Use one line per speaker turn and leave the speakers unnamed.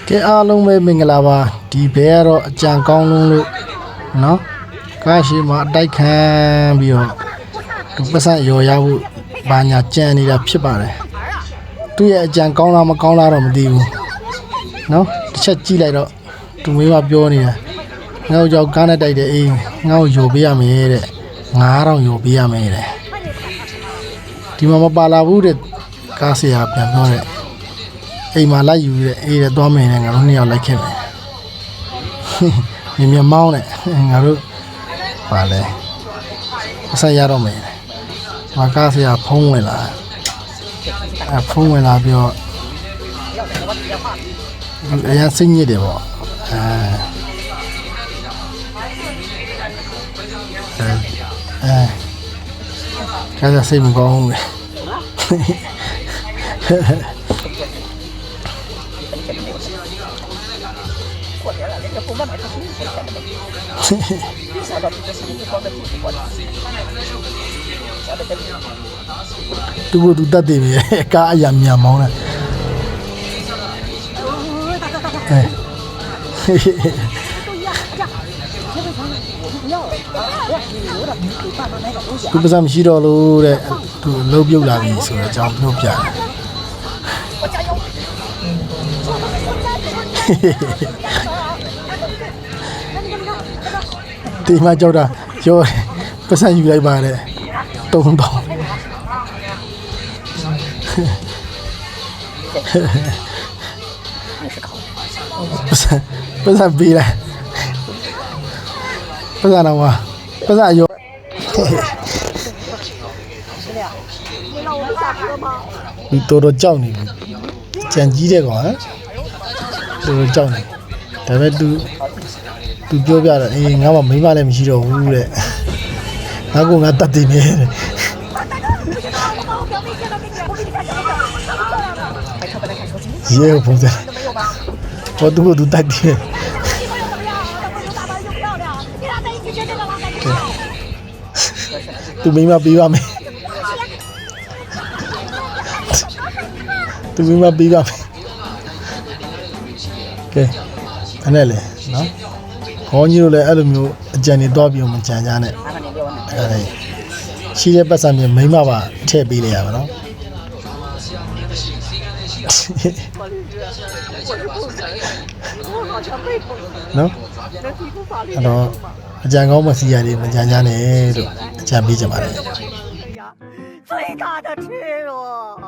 ကဲအားလုံးပဲမင်္ဂလာပါဒီဘဲကတော့အကြံကောင်းလုံးလို့နော်ကားရှိမှာအတိုက်ခံပြီးတော့သူပတ်စံရော်ရဖို့ဘာညာကြံနေတာဖြစ်ပါတယ်သူ့ရဲ့အကြံကောင်းလားမကောင်းလားတော့မသိဘူးနော်တစ်ချက်ကြည့်လိုက်တော့သူမေးမှပြောနေတာငါ့ကိုကြောက်ကားနဲ့တိုက်တယ်အေးငါ့ကိုရော်ပေးရမယ်တဲ့9000ရော်ပေးရမယ်တဲ့ဒီမှာမပါလာဘူးတဲ့ကားဆရာပြန်ပြောတဲ့အိမ်မှာလိုက်ယူတဲ့အေးတဲ့သွားမယ်နဲ့ငါတို့နှစ်ယောက်လိုက်ခဲ့မယ်မြင်မောင်းနဲ့ငါတို့ပါလဲအဆက်ရတော့မယ်မကားဆရာဖုံးဝင်လာဖုံးဝင်လာပြီးတော့အရင်စိတ်ညစ်တယ်ပေါ့ကားဆရာစိတ်မကောင်းဘူးလေသူကသူတတ်တယ်ပဲကားအရာမြန်မောင်းတယ်သူပစံမရှိတော့လို့တဲ့သူလှုပ်ပြုတ်လာပြီဆိုတော့အကြောင်းပြောပြတယ်ဒီမှာကြောက်တာရောပတ်စံယူလိုက်ပါတယ်3000ပတ်စံပေးလိုက်ပတ်စံတော့ပတ်စံရောဒီတော်ကြောက်နေပြီကြံကြီးတဲ့ကောင်ဟမ်တော်ကြောက်နေဒါပေမဲ့သူပြောပြတော့အေးငါမှမိမလည်းမရှိတော့ဘူးတဲ့ငါကငါတတ်တယ်နဲ့ရေဘုံစဘာသူတတ်တယ်သူမိမပေးပါမယ်သူမိမပေးပါမယ်ကဲအဲ့နဲ့လေနော်ခေါင်းကြီးတို့လည်းအဲ့လိုမျိုးအကြံနေတော့ပြီးမကြံကြနဲ့အဲ့ဒါရှိတဲ့ပတ်စံမြေမိမပါထည့်ပေးလိုက်ရပါနော်နော်အဲ့တော့အကြံကောင်းမစီရလေးမကြံကြနဲ့လို့အကြံပေးကြပါတယ်
最大的吃哦。